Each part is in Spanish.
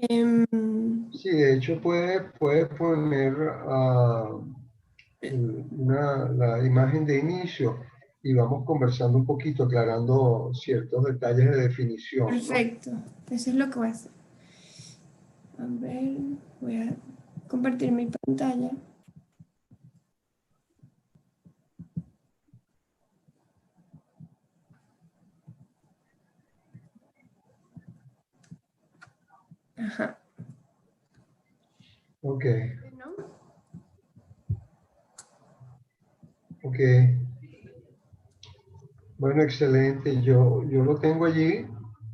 Em, Sí, de hecho puede poner la imagen de inicio y vamos conversando un poquito, aclarando ciertos detalles de definición, ¿no? Perfecto, eso es lo que voy a hacer. A ver, voy a compartir mi pantalla. Ajá. Ok, Bueno, ok. Bueno, excelente. Yo lo tengo allí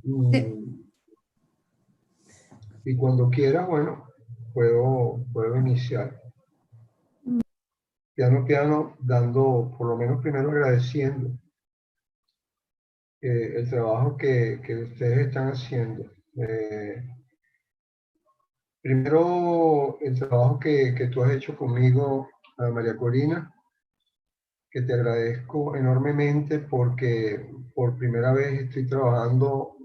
sí. mm, y cuando quieras, bueno, puedo iniciar. Piano, piano, dando, por lo menos primero agradeciendo el trabajo que ustedes están haciendo. Eh, Primero, el trabajo que tú has hecho conmigo, María Corina, que te agradezco enormemente porque por primera vez estoy trabajando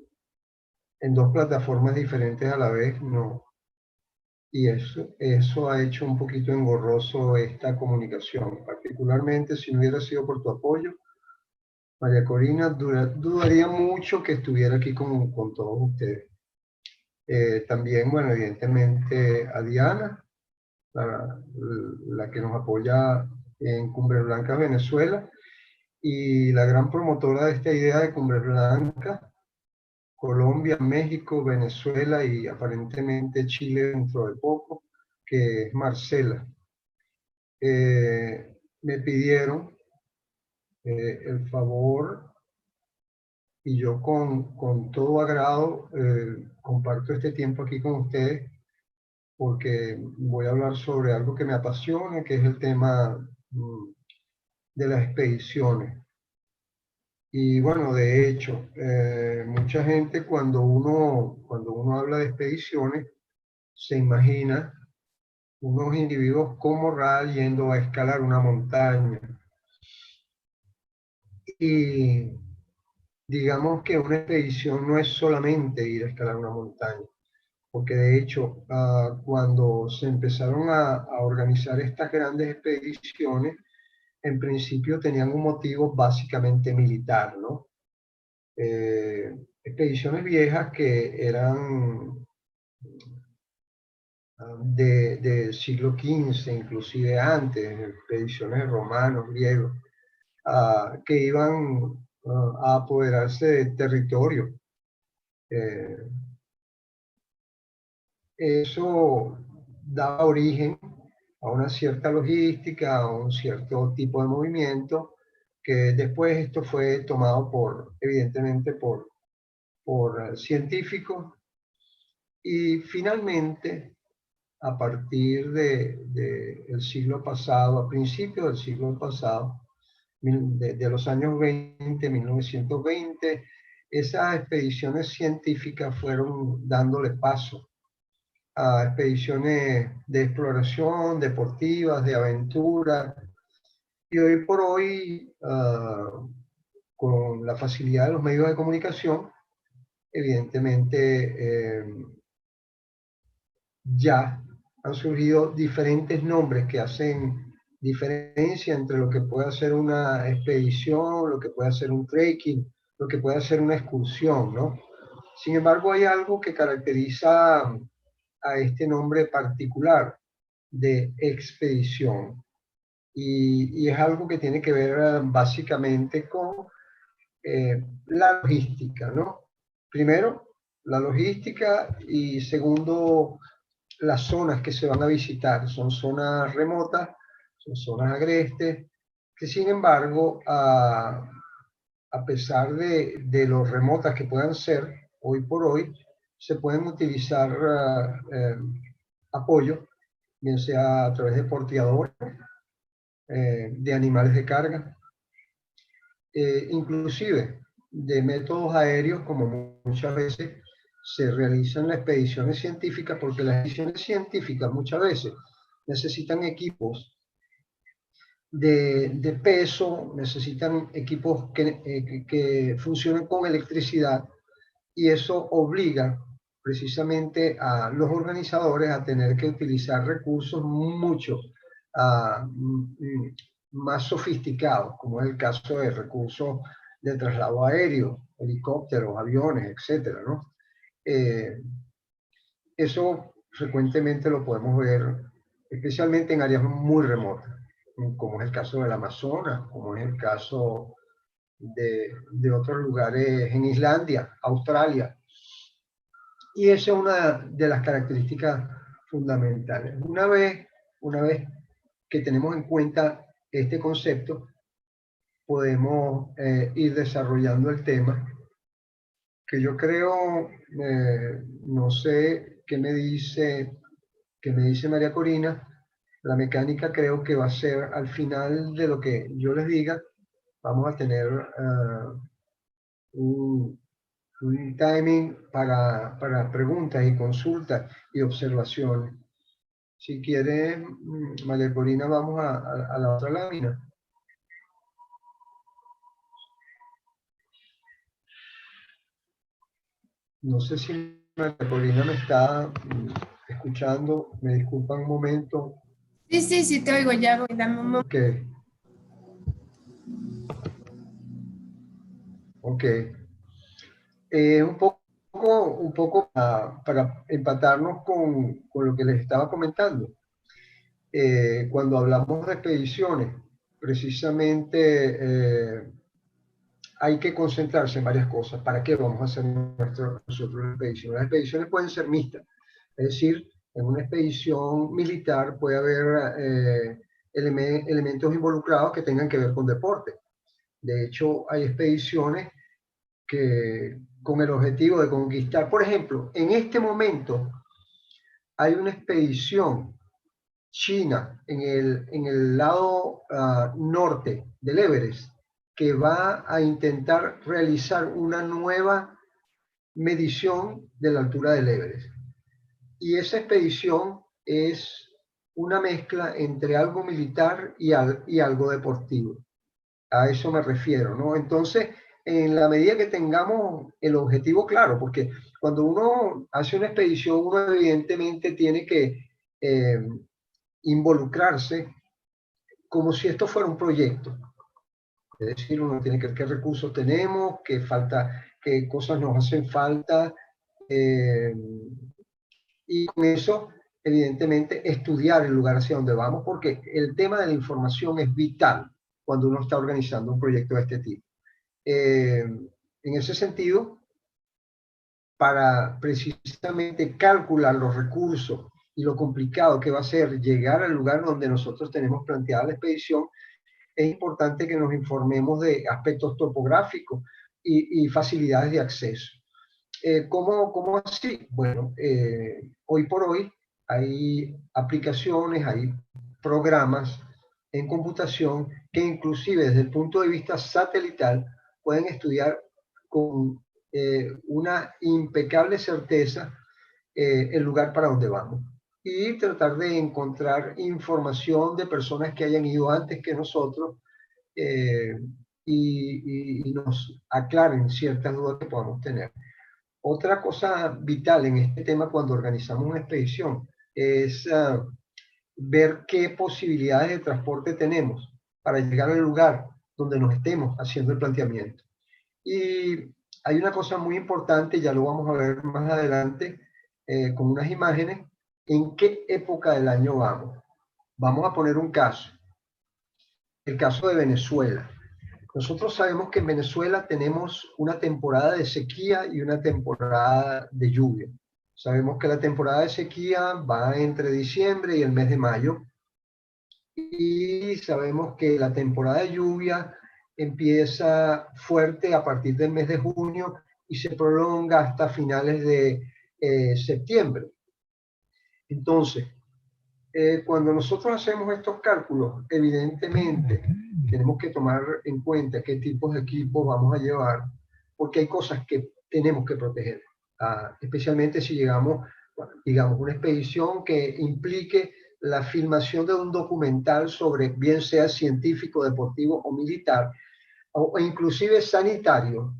en dos plataformas diferentes a la vez, ¿no? Y eso ha hecho un poquito engorroso esta comunicación, particularmente si no hubiera sido por tu apoyo. María Corina, dudaría mucho que estuviera aquí con todos ustedes. También, bueno, evidentemente a Diana, la, la que nos apoya en Cumbre Blanca, Venezuela, y la gran promotora de esta idea de Cumbre Blanca, Colombia, México, Venezuela y aparentemente Chile dentro de poco, que es Marcela. Me pidieron el favor y yo con todo agrado comparto este tiempo aquí con ustedes porque voy a hablar sobre algo que me apasiona, que es el tema de las expediciones. Y bueno, de hecho, mucha gente cuando uno habla de expediciones, se imagina unos individuos como Ra yendo a escalar una montaña. Y digamos que una expedición no es solamente ir a escalar una montaña, porque de hecho, cuando se empezaron a organizar estas grandes expediciones, en principio tenían un motivo básicamente militar, ¿no? Expediciones viejas que eran del siglo XV, inclusive antes, expediciones de romanos, griegos, que iban a apoderarse de territorio. Eh, Eso daba origen a una cierta logística, a un cierto tipo de movimiento, que después esto fue tomado evidentemente, por científicos y finalmente, a partir del siglo pasado, a principios del siglo pasado, de los años 20, 1920, esas expediciones científicas fueron dándole paso a expediciones de exploración, deportivas, de aventura. Y hoy por hoy, con la facilidad de los medios de comunicación, evidentemente ya han surgido diferentes nombres que hacen diferencia entre lo que puede ser una expedición, lo que puede ser un trekking, lo que puede ser una excursión, ¿no? Sin embargo, hay algo que caracteriza a este nombre particular de expedición y es algo que tiene que ver básicamente con la logística, ¿no? Primero, la logística y segundo, las zonas que se van a visitar. Son zonas remotas, son zonas agrestes, que sin embargo, a pesar de lo remotas que puedan ser, hoy por hoy, se pueden utilizar apoyo, bien sea a través de porteadores, de animales de carga, inclusive de métodos aéreos, como muchas veces se realizan las expediciones científicas, porque las expediciones científicas muchas veces necesitan equipos de peso, necesitan equipos que funcionen con electricidad y eso obliga precisamente a los organizadores a tener que utilizar recursos mucho más sofisticados, como es el caso de recursos de traslado aéreo, helicópteros, aviones, etcétera, ¿no? Eso frecuentemente lo podemos ver, especialmente en áreas muy remotas, como es el caso del Amazonas, como es el caso de otros lugares en Islandia, Australia. Y esa es una de las características fundamentales. Una vez que tenemos en cuenta este concepto, podemos ir desarrollando el tema, que yo creo, no sé qué me dice María Corina. La mecánica creo que va a ser al final de lo que yo les diga, vamos a tener un timing para preguntas y consultas y observaciones. Si quieres, María Corina, vamos a la otra lámina. No sé si María Corina me está escuchando. Me disculpan un momento. Sí, sí, sí, te oigo, ya voy, dame un momento. Ok. Ok. Un poco para empatarnos con lo que les estaba comentando. Cuando hablamos de expediciones, precisamente hay que concentrarse en varias cosas. ¿Para qué vamos a hacer nosotros expediciones? Las expediciones pueden ser mixtas, es decir, en una expedición militar puede haber elementos involucrados que tengan que ver con deporte. De hecho, hay expediciones que con el objetivo de conquistar, por ejemplo, en este momento hay una expedición china en el lado norte del Everest que va a intentar realizar una nueva medición de la altura del Everest. Y esa expedición es una mezcla entre algo militar y algo deportivo. A eso me refiero, ¿no? Entonces, en la medida que tengamos el objetivo claro, porque cuando uno hace una expedición, uno evidentemente tiene que involucrarse como si esto fuera un proyecto. Es decir, uno tiene que ver qué recursos tenemos, qué cosas nos hacen falta, y con eso, evidentemente, estudiar el lugar hacia donde vamos, porque el tema de la información es vital cuando uno está organizando un proyecto de este tipo. En ese sentido, para precisamente calcular los recursos y lo complicado que va a ser llegar al lugar donde nosotros tenemos planteada la expedición, es importante que nos informemos de aspectos topográficos y facilidades de acceso. ¿Cómo así? Bueno, hoy por hoy hay aplicaciones, hay programas en computación que inclusive desde el punto de vista satelital pueden estudiar con una impecable certeza el lugar para donde vamos y tratar de encontrar información de personas que hayan ido antes que nosotros y nos aclaren ciertas dudas que podamos tener. Otra cosa vital en este tema cuando organizamos una expedición es ver qué posibilidades de transporte tenemos para llegar al lugar donde nos estemos haciendo el planteamiento. Y hay una cosa muy importante, ya lo vamos a ver más adelante con unas imágenes, en qué época del año vamos. Vamos a poner un caso, el caso de Venezuela. Nosotros sabemos que en Venezuela tenemos una temporada de sequía y una temporada de lluvia. Sabemos que la temporada de sequía va entre diciembre y el mes de mayo. Y sabemos que la temporada de lluvia empieza fuerte a partir del mes de junio y se prolonga hasta finales de septiembre. Entonces, cuando nosotros hacemos estos cálculos, evidentemente tenemos que tomar en cuenta qué tipos de equipos vamos a llevar, porque hay cosas que tenemos que proteger, especialmente si llegamos, digamos, una expedición que implique la filmación de un documental sobre, bien sea científico, deportivo o militar, o inclusive sanitario.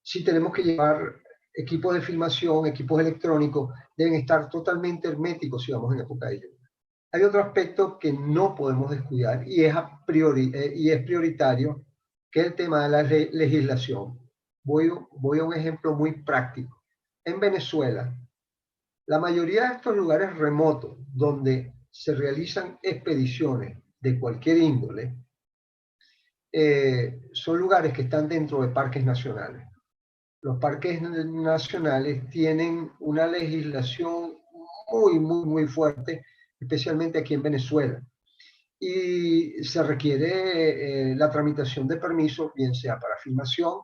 Si tenemos que llevar equipos de filmación, equipos electrónicos, deben estar totalmente herméticos si vamos en época de lluvia. Hay otro aspecto que no podemos descuidar y es prioritario, que es el tema de la legislación. Voy a un ejemplo muy práctico. En Venezuela, la mayoría de estos lugares remotos donde se realizan expediciones de cualquier índole, son lugares que están dentro de parques nacionales. Los parques nacionales tienen una legislación muy fuerte, especialmente aquí en Venezuela. Y se requiere la tramitación de permisos, bien sea para filmación,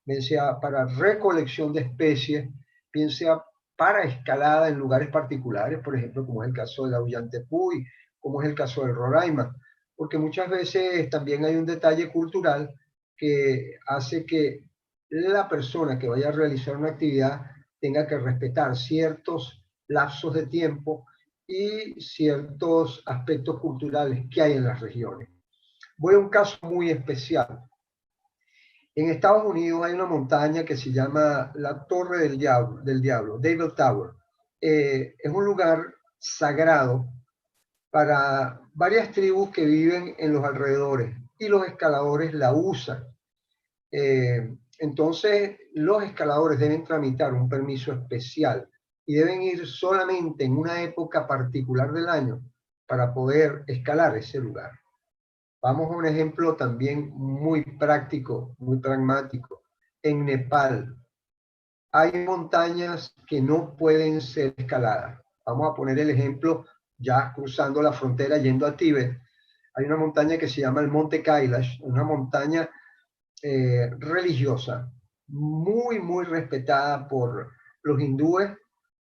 bien sea para recolección de especies, bien sea para escalada en lugares particulares, por ejemplo, como es el caso del Aullantepui, como es el caso del Roraima, porque muchas veces también hay un detalle cultural que hace que la persona que vaya a realizar una actividad tenga que respetar ciertos lapsos de tiempo y ciertos aspectos culturales que hay en las regiones. Voy a un caso muy especial. En Estados Unidos hay una montaña que se llama la Torre del Diablo, Devil Tower. Es un lugar sagrado para varias tribus que viven en los alrededores y los escaladores la usan. Entonces, los escaladores deben tramitar un permiso especial y deben ir solamente en una época particular del año para poder escalar ese lugar. Vamos a un ejemplo también muy práctico, muy pragmático. En Nepal hay montañas que no pueden ser escaladas. Vamos a poner el ejemplo ya cruzando la frontera yendo a Tíbet. Hay una montaña que se llama el Monte Kailash, una montaña religiosa, muy respetada por los hindúes,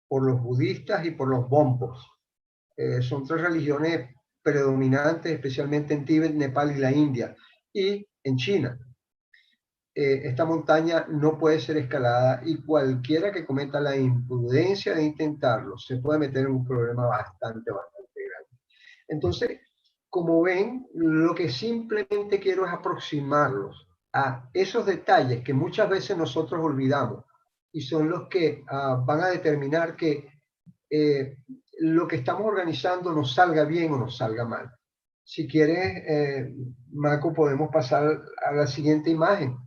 por los budistas y por los bompos. Son tres religiones predominantes, especialmente en Tíbet, Nepal y la India, y en China. Esta montaña no puede ser escalada y cualquiera que cometa la imprudencia de intentarlo se puede meter en un problema bastante grande. Entonces, como ven, lo que simplemente quiero es aproximarlos a esos detalles que muchas veces nosotros olvidamos y son los que van a determinar que lo que estamos organizando nos salga bien o nos salga mal. Si quieres, Marco, podemos pasar a la siguiente imagen.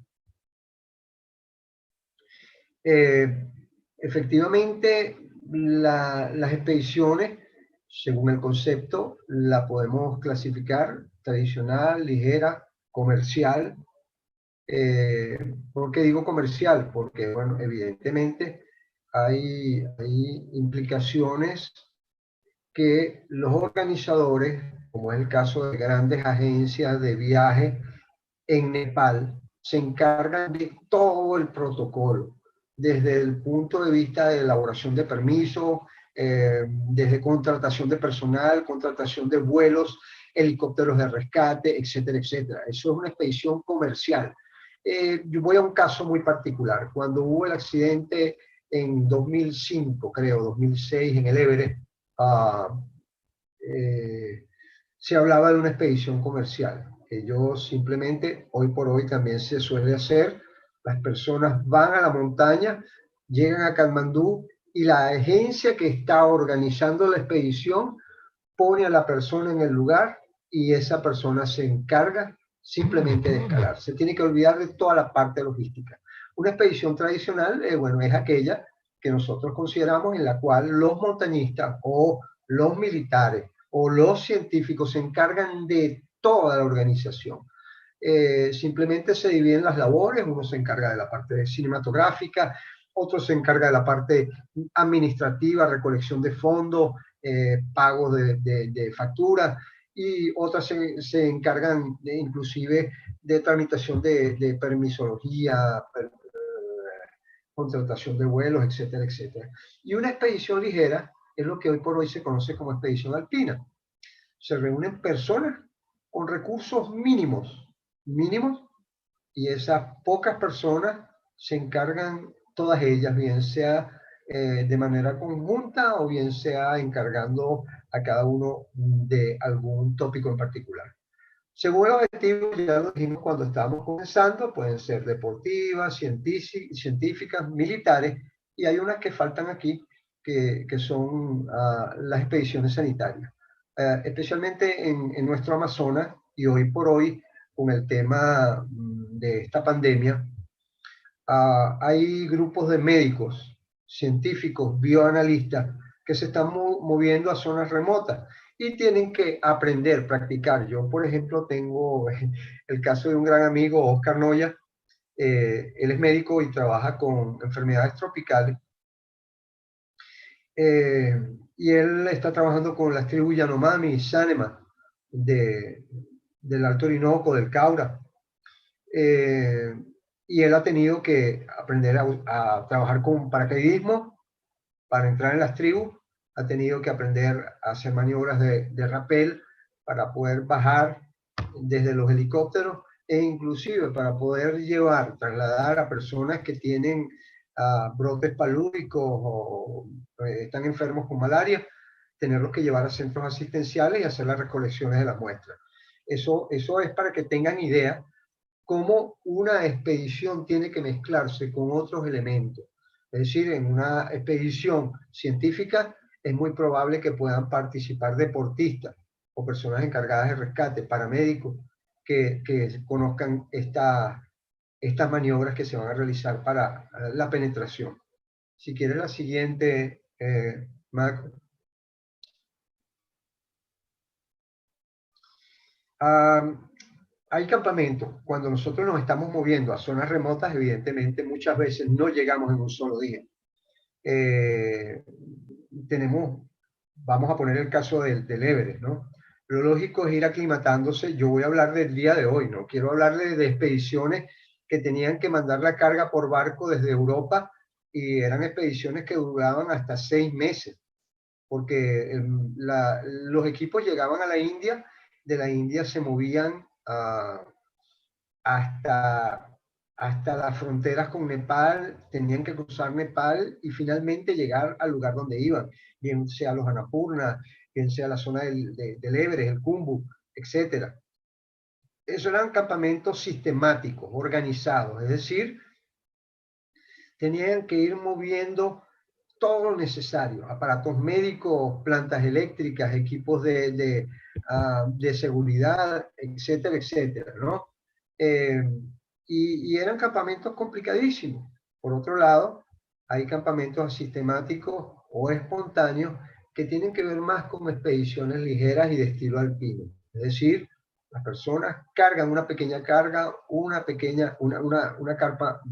Efectivamente, las expediciones, según el concepto, la podemos clasificar tradicional, ligera, comercial. ¿Por qué digo comercial? Porque, bueno, evidentemente hay implicaciones que los organizadores, como es el caso de grandes agencias de viaje en Nepal, se encargan de todo el protocolo, desde el punto de vista de elaboración de permisos, desde contratación de personal, contratación de vuelos, helicópteros de rescate, etcétera, etcétera. Eso es una expedición comercial. Yo voy a un caso muy particular. Cuando hubo el accidente en 2005, creo, 2006, en el Everest, se hablaba de una expedición comercial. Ellos simplemente, hoy por hoy también se suele hacer, las personas van a la montaña, llegan a Katmandú y la agencia que está organizando la expedición pone a la persona en el lugar y esa persona se encarga simplemente de escalar. Se tiene que olvidar de toda la parte logística. Una expedición tradicional, bueno, es aquella que nosotros consideramos en la cual los montañistas o los militares o los científicos se encargan de toda la organización. Simplemente se dividen las labores, uno se encarga de la parte cinematográfica, otro se encarga de la parte administrativa, recolección de fondos, pago de facturas, y otras se encargan inclusive de tramitación de permisología, contratación de vuelos, etcétera, etcétera. Y una expedición ligera es lo que hoy por hoy se conoce como expedición alpina. Se reúnen personas con recursos mínimos, y esas pocas personas se encargan, todas ellas, bien sea de manera conjunta o bien sea encargando a cada uno de algún tópico en particular. Según el objetivo, ya lo dijimos cuando estábamos comenzando, pueden ser deportivas, científicas, militares, y hay unas que faltan aquí, que son las expediciones sanitarias. Especialmente en nuestro Amazonas, y hoy por hoy, con el tema de esta pandemia, hay grupos de médicos, científicos, bioanalistas, que se están moviendo a zonas remotas y tienen que aprender, practicar. Yo, por ejemplo, tengo el caso de un gran amigo, Oscar Noya. Él es médico y trabaja con enfermedades tropicales. Y él está trabajando con las tribus Yanomami y Sanema del Alto Orinoco, del Caura. Y él ha tenido que aprender a trabajar con paracaidismo para entrar en las tribus, ha tenido que aprender a hacer maniobras de rappel para poder bajar desde los helicópteros e inclusive para poder trasladar a personas que tienen brotes palúdicos o están enfermos con malaria, tenerlos que llevar a centros asistenciales y hacer las recolecciones de las muestras. Eso es para que tengan idea cómo una expedición tiene que mezclarse con otros elementos. Es decir, en una expedición científica es muy probable que puedan participar deportistas o personas encargadas de rescate, paramédicos, que conozcan estas maniobras que se van a realizar para la penetración. Si quieres la siguiente, Marco. Hay campamentos. Cuando nosotros nos estamos moviendo a zonas remotas, evidentemente muchas veces no llegamos en un solo día. Vamos a poner el caso del Everest, ¿no? Lo lógico es ir aclimatándose. Yo voy a hablar del día de hoy, ¿no? Quiero hablarle de expediciones que tenían que mandar la carga por barco desde Europa y eran expediciones que duraban hasta 6 meses, porque los equipos llegaban a la India, de la India se movían hasta, hasta las fronteras con Nepal, tenían que cruzar Nepal y finalmente llegar al lugar donde iban, bien sea los Annapurna, bien sea la zona del Everest, el Khumbu, etc. Esos eran campamentos sistemáticos, organizados, es decir, tenían que ir moviendo todo lo necesario, aparatos médicos, plantas eléctricas, equipos de seguridad, etcétera, etcétera, ¿no? Y eran campamentos complicadísimos. Por otro lado, hay campamentos asistemáticos o espontáneos que tienen que ver más con expediciones ligeras y de estilo alpino. Es decir, las personas cargan una pequeña carga, una carpa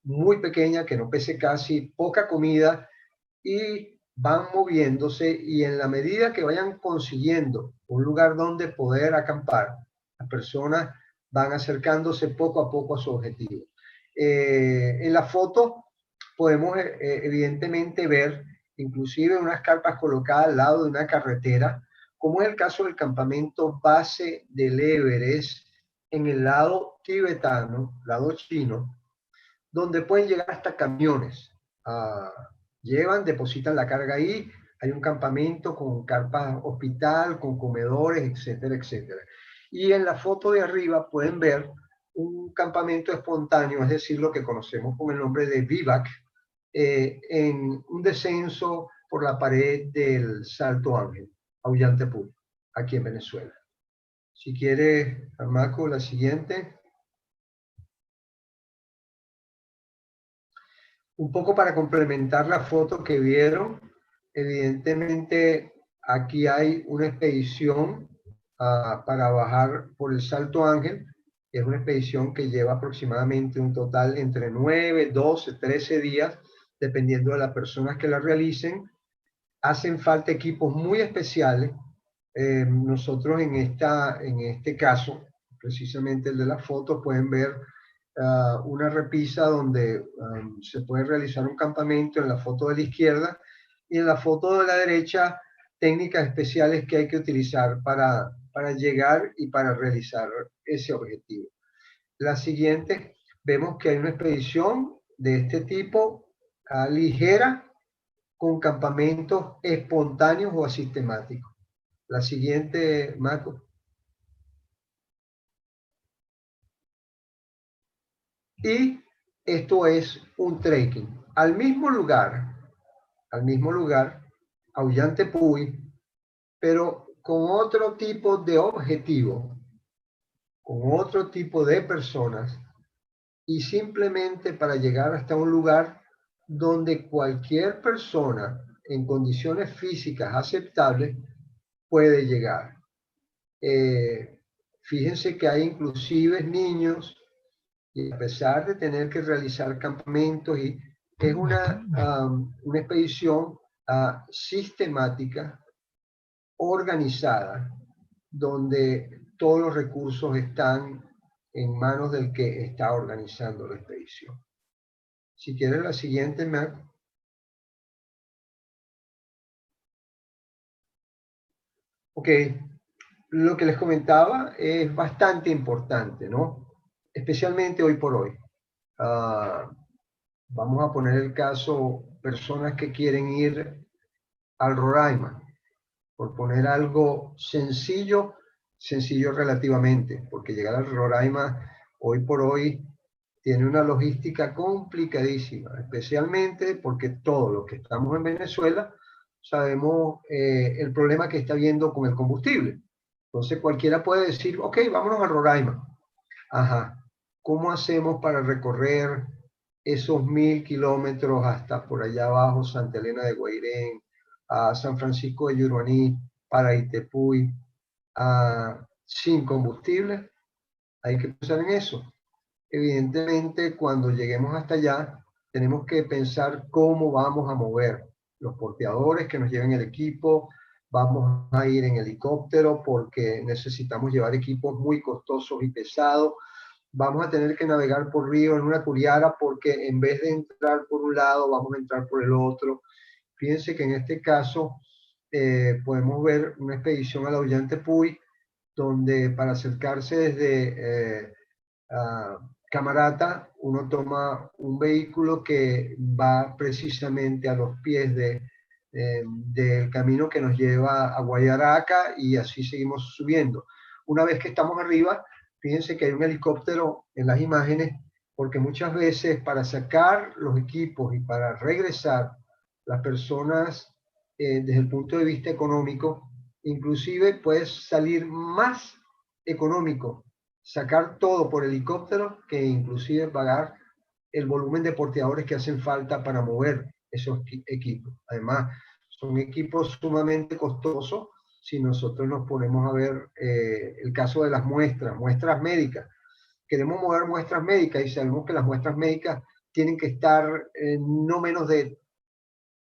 muy pequeña que no pese casi, poca comida, y van moviéndose, y en la medida que vayan consiguiendo un lugar donde poder acampar, las personas van acercándose poco a poco a su objetivo. En la foto podemos evidentemente ver inclusive unas carpas colocadas al lado de una carretera, como es el caso del campamento base del Everest en el lado tibetano, lado chino, donde pueden llegar hasta camiones. Llevan, depositan la carga ahí, hay un campamento con carpa hospital, con comedores, etcétera, etcétera. Y en la foto de arriba pueden ver un campamento espontáneo, es decir, lo que conocemos con el nombre de vivac, en un descenso por la pared del Salto Ángel, Ollantaytambo, aquí en Venezuela. Si quiere, Marco, la siguiente. Un poco para complementar la foto que vieron, evidentemente aquí hay una expedición para bajar por el Salto Ángel. Es una expedición que lleva aproximadamente un total entre 9, 12, 13 días, dependiendo de las personas que la realicen. Hacen falta equipos muy especiales. Nosotros en este caso, precisamente el de las fotos, pueden ver una repisa donde se puede realizar un campamento en la foto de la izquierda, y en la foto de la derecha técnicas especiales que hay que utilizar para llegar y para realizar ese objetivo. La siguiente, vemos que hay una expedición de este tipo ligera, con campamentos espontáneos o asistemáticos. La siguiente, Marco. Y esto es un trekking. Al mismo lugar, a Ollantaypuy, pero con otro tipo de objetivo, con otro tipo de personas, y simplemente para llegar hasta un lugar donde cualquier persona en condiciones físicas aceptables puede llegar. Fíjense que hay inclusive niños, y a pesar de tener que realizar campamentos, y es una expedición sistemática, organizada, donde todos los recursos están en manos del que está organizando la expedición. Si quieres la siguiente, Mac. Ok, lo que les comentaba es bastante importante, ¿no? Especialmente hoy por hoy. Vamos a poner el caso, personas que quieren ir al Roraima, por poner algo sencillo, sencillo relativamente, porque llegar al Roraima hoy por hoy tiene una logística complicadísima, especialmente porque todos los que estamos en Venezuela sabemos el problema que está habiendo con el combustible. Entonces cualquiera puede decir, ok, vámonos a Roraima. Ajá, ¿cómo hacemos para recorrer esos 1000 kilómetros hasta por allá abajo, Santa Elena de Guairén, a San Francisco de Yuruaní, para Itepuy, sin combustible? Hay que pensar en eso. Evidentemente, cuando lleguemos hasta allá, tenemos que pensar cómo vamos a mover los porteadores que nos lleven el equipo. Vamos a ir en helicóptero porque necesitamos llevar equipos muy costosos y pesados. Vamos a tener que navegar por río en una curiara porque en vez de entrar por un lado, vamos a entrar por el otro. Fíjense que en este caso podemos ver una expedición a la Ollantaypuy, donde para acercarse desde Camarata, uno toma un vehículo que va precisamente a los pies del camino que nos lleva a Guayaraca, y así seguimos subiendo. Una vez que estamos arriba, fíjense que hay un helicóptero en las imágenes, porque muchas veces para sacar los equipos y para regresar, las personas desde el punto de vista económico, inclusive puede salir más económico sacar todo por helicóptero que inclusive pagar el volumen de porteadores que hacen falta para mover esos equipos. Además, son equipos sumamente costosos si nosotros nos ponemos a ver el caso de las muestras médicas. Queremos mover muestras médicas y sabemos que las muestras médicas tienen que estar no menos de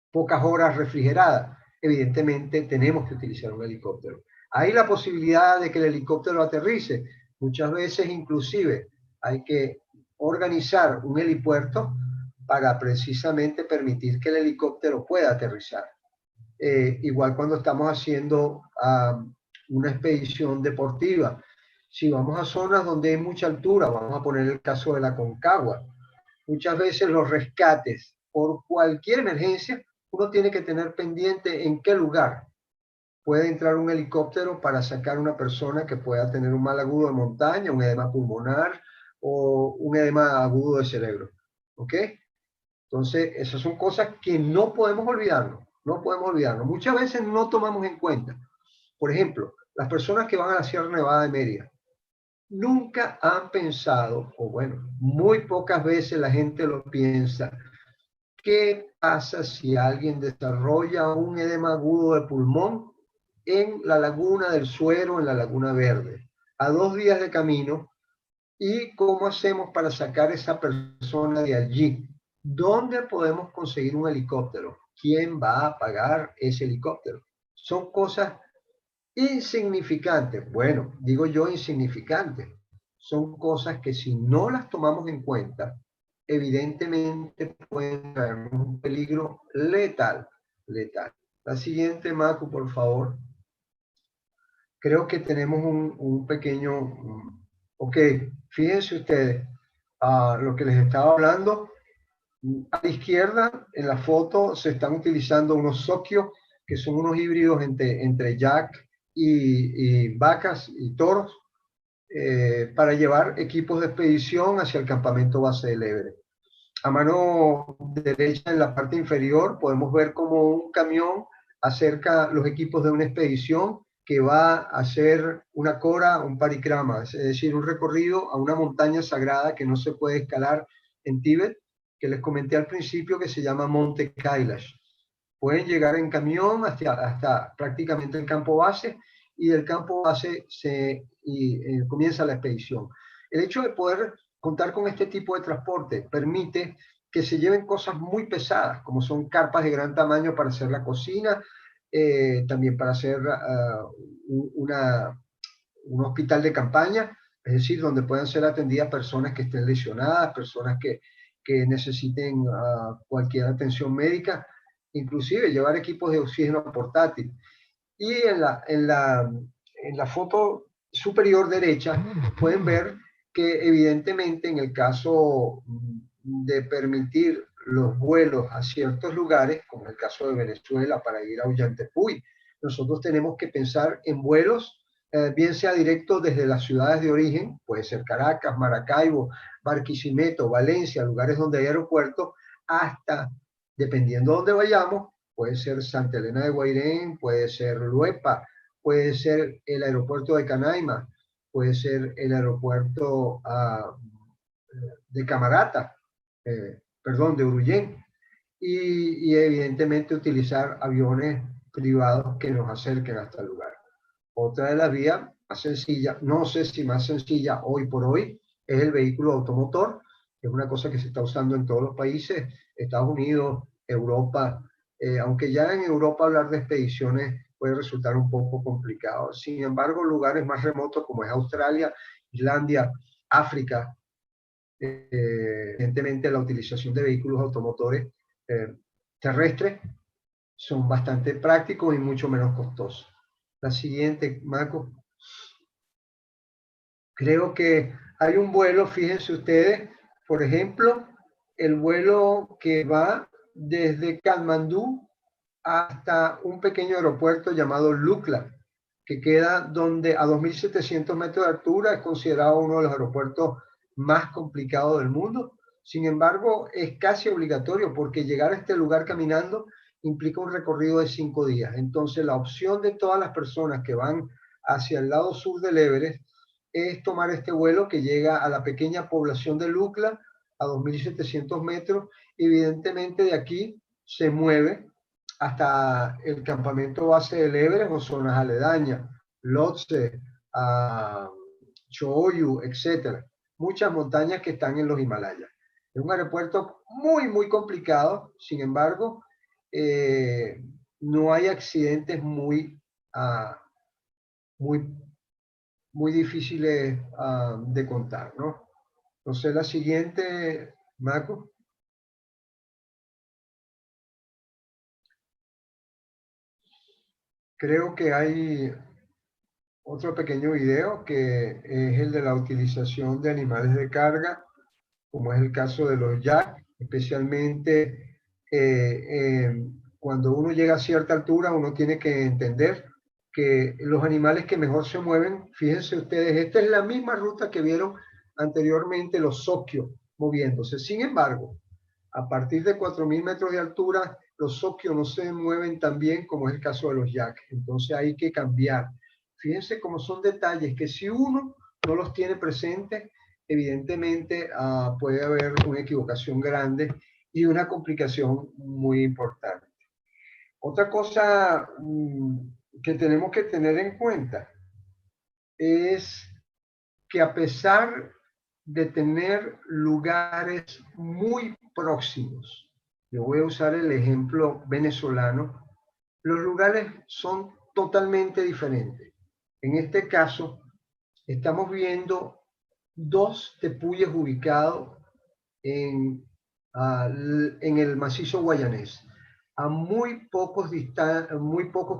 pocas horas refrigeradas. Evidentemente tenemos que utilizar un helicóptero. Hay la posibilidad de que el helicóptero aterrice. Muchas veces inclusive hay que organizar un helipuerto para precisamente permitir que el helicóptero pueda aterrizar. Igual cuando estamos haciendo una expedición deportiva. Si vamos a zonas donde hay mucha altura, vamos a poner el caso de la Concagua, muchas veces los rescates por cualquier emergencia, uno tiene que tener pendiente en qué lugar puede entrar un helicóptero para sacar a una persona que pueda tener un mal agudo de montaña, un edema pulmonar o un edema agudo de cerebro. ¿Ok? Entonces, esas son cosas que no podemos olvidarnos, no podemos olvidarnos. Muchas veces no tomamos en cuenta. Por ejemplo, las personas que van a la Sierra Nevada de Mérida nunca han pensado, o bueno, muy pocas veces la gente lo piensa, ¿qué pasa si alguien desarrolla un edema agudo de pulmón en la laguna del Suero, en la Laguna Verde, a 2 días de camino? ¿Y cómo hacemos para sacar a esa persona de allí? ¿Dónde podemos conseguir un helicóptero? ¿Quién va a pagar ese helicóptero? Son cosas insignificantes. Bueno, digo yo insignificantes. Son cosas que si no las tomamos en cuenta, evidentemente pueden traernos un peligro letal, letal. La siguiente, Macu, por favor. Creo que tenemos un pequeño... Ok, fíjense ustedes, lo que les estaba hablando. A la izquierda, en la foto, se están utilizando unos socios, que son unos híbridos entre jack y vacas y toros. para llevar equipos de expedición hacia el campamento base del Everest. A mano derecha, en la parte inferior, podemos ver como un camión acerca los equipos de una expedición que va a hacer una cora, un parikrama, es decir, un recorrido a una montaña sagrada que no se puede escalar en Tíbet, que les comenté al principio, que se llama Monte Kailash. Pueden llegar en camión hasta prácticamente el campo base, y del campo base comienza la expedición. El hecho de poder contar con este tipo de transporte permite que se lleven cosas muy pesadas, como son carpas de gran tamaño para hacer la cocina, también para hacer un hospital de campaña, es decir, donde puedan ser atendidas personas que estén lesionadas, personas que necesiten cualquier atención médica, inclusive llevar equipos de oxígeno portátil. Y en la foto superior derecha pueden ver que evidentemente en el caso de permitir los vuelos a ciertos lugares, como en el caso de Venezuela para ir a Ollantaytambo, nosotros tenemos que pensar en vuelos, bien sea directo desde las ciudades de origen, puede ser Caracas, Maracaibo, Barquisimeto, Valencia, lugares donde hay aeropuertos, hasta, dependiendo de dónde vayamos, puede ser Santa Elena de Guairén, puede ser Luepa, puede ser el aeropuerto de Canaima, puede ser el aeropuerto de Camarata, de Urullén, y evidentemente utilizar aviones privados que nos acerquen hasta el lugar. Otra de las vías más sencillas, no sé si más sencilla hoy por hoy, es el vehículo automotor, que es una cosa que se está usando en todos los países, Estados Unidos, Europa, aunque ya en Europa hablar de expediciones puede resultar un poco complicado. Sin embargo, lugares más remotos como es Australia, Islandia, África, evidentemente la utilización de vehículos automotores terrestres son bastante prácticos y mucho menos costosos. La siguiente, Marco. Creo que hay un vuelo, fíjense ustedes, por ejemplo, el vuelo que va desde Katmandú hasta un pequeño aeropuerto llamado Lukla, que queda a 2.700 metros de altura, es considerado uno de los aeropuertos más complicados del mundo. Sin embargo, es casi obligatorio porque llegar a este lugar caminando implica un recorrido de 5 días. Entonces, la opción de todas las personas que van hacia el lado sur del Everest es tomar este vuelo que llega a la pequeña población de Lukla a 2.700 metros. Evidentemente, de aquí se mueve hasta el campamento base del Everest o zonas aledañas, Lhotse, Choyu, etc. Muchas montañas que están en los Himalayas. Es un aeropuerto muy, muy complicado, sin embargo, no hay accidentes muy difíciles de contar, ¿no? Entonces, la siguiente, Marco. Creo que hay otro pequeño video que es el de la utilización de animales de carga, como es el caso de los yak, especialmente cuando uno llega a cierta altura, uno tiene que entender que los animales que mejor se mueven, fíjense ustedes, esta es la misma ruta que vieron anteriormente los soquios moviéndose. Sin embargo, a partir de 4.000 metros de altura, los soquios no se mueven tan bien como es el caso de los yak. Entonces hay que cambiar. Fíjense cómo son detalles que si uno no los tiene presentes, evidentemente puede haber una equivocación grande y una complicación muy importante. Otra cosa que tenemos que tener en cuenta es que a pesar de tener lugares muy próximos, yo voy a usar el ejemplo venezolano, los lugares son totalmente diferentes. En este caso, estamos viendo 2 tepuyes ubicados en el macizo guayanés, a muy pocos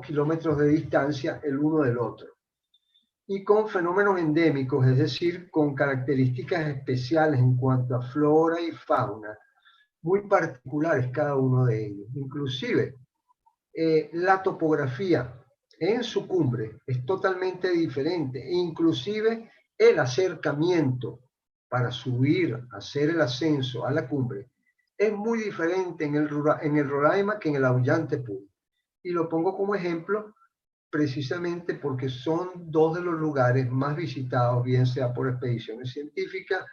kilómetros de distancia el uno del otro, y con fenómenos endémicos, es decir, con características especiales en cuanto a flora y fauna, muy particulares cada uno de ellos. Inclusive, la topografía en su cumbre es totalmente diferente, inclusive el acercamiento para subir, hacer el ascenso a la cumbre, es muy diferente en el Roraima que en el Ollantaytambo. Y lo pongo como ejemplo precisamente porque son dos de los lugares más visitados, bien sea por expediciones científicas,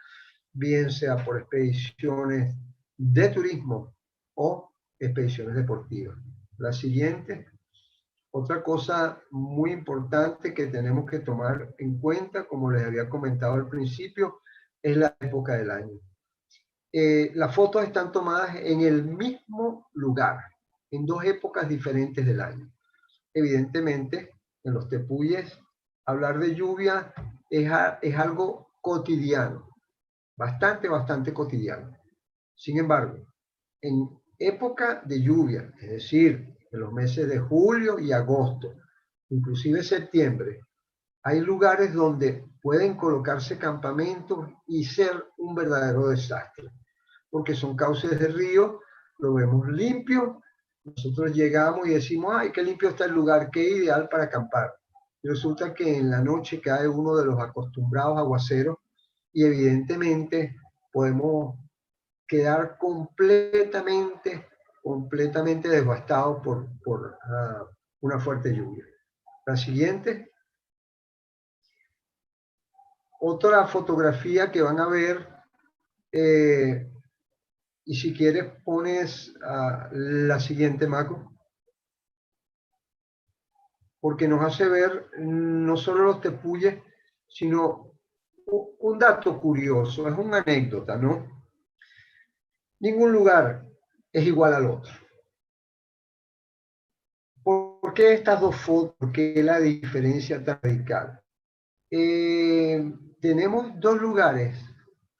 bien sea por expediciones de turismo o expediciones deportivas. La siguiente, otra cosa muy importante que tenemos que tomar en cuenta, como les había comentado al principio, es la época del año. Las fotos están tomadas en el mismo lugar, en dos épocas diferentes del año. Evidentemente, en los tepuyes, hablar de lluvia es algo cotidiano, bastante cotidiano. Sin embargo, en época de lluvia, es decir, en los meses de julio y agosto, inclusive septiembre, hay lugares donde pueden colocarse campamentos y ser un verdadero desastre, porque son cauces de río, lo vemos limpio, nosotros llegamos y decimos, ay, qué limpio está el lugar, qué ideal para acampar. Y resulta que en la noche cae uno de los acostumbrados aguaceros y evidentemente podemos quedar completamente devastados por una fuerte lluvia. La siguiente. Otra fotografía que van a ver, y si quieres pones la siguiente, Maco, porque nos hace ver no solo los tepuyes, sino un dato curioso, es una anécdota, ¿no? Ningún lugar es igual al otro. ¿Por qué estas dos fotos? ¿Por qué la diferencia tan radical? Tenemos dos lugares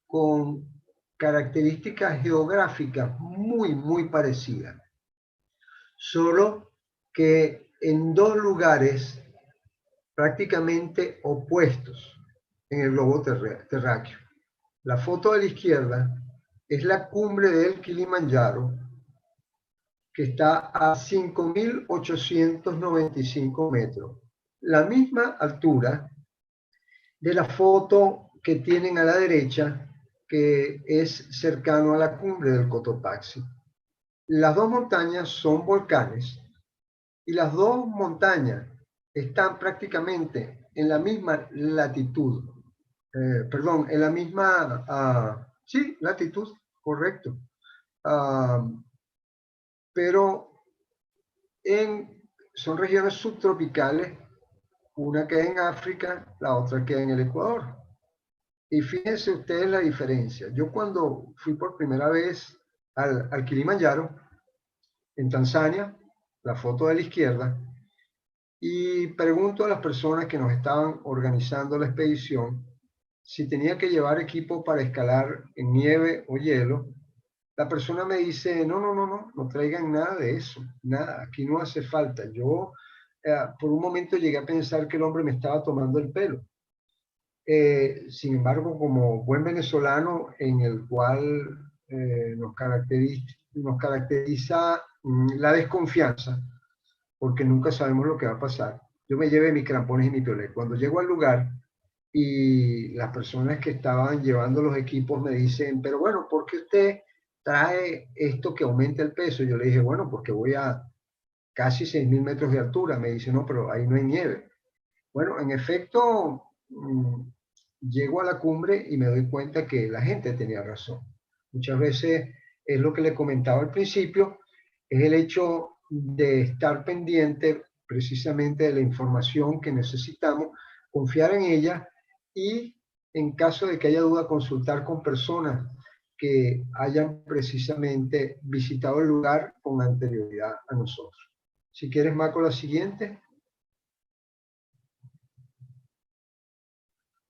con características geográficas muy parecidas, solo que en dos lugares prácticamente opuestos en el globo terráqueo. La foto de la izquierda es la cumbre del Kilimanjaro, que está a 5.895 metros, la misma altura de la foto que tienen a la derecha, que es cercano a la cumbre del Cotopaxi. Las dos montañas son volcanes y las dos montañas están prácticamente en la misma latitud, en la misma, sí, latitud, correcto, pero son regiones subtropicales, una queda en África, la otra queda en el Ecuador. Y fíjense ustedes la diferencia. Yo cuando fui por primera vez al Kilimanjaro, en Tanzania, la foto de la izquierda, y pregunto a las personas que nos estaban organizando la expedición si tenía que llevar equipo para escalar en nieve o hielo. La persona me dice, no traigan nada de eso, nada, aquí no hace falta. Yo por un momento llegué a pensar que el hombre me estaba tomando el pelo. Sin embargo, como buen venezolano en el cual nos caracteriza la desconfianza, porque nunca sabemos lo que va a pasar, yo me llevé mis crampones y mi piolet. Cuando llego al lugar y las personas que estaban llevando los equipos me dicen, pero bueno, ¿por qué usted trae esto que aumenta el peso? Yo le dije, bueno, porque voy a casi 6.000 metros de altura. Me dice, no, pero ahí no hay nieve. Bueno, en efecto, llego a la cumbre y me doy cuenta que la gente tenía razón. Muchas veces es lo que le comentaba al principio, es el hecho de estar pendiente precisamente de la información que necesitamos, confiar en ella y en caso de que haya duda consultar con personas que hayan precisamente visitado el lugar con anterioridad a nosotros. Si quieres, Marco, la siguiente.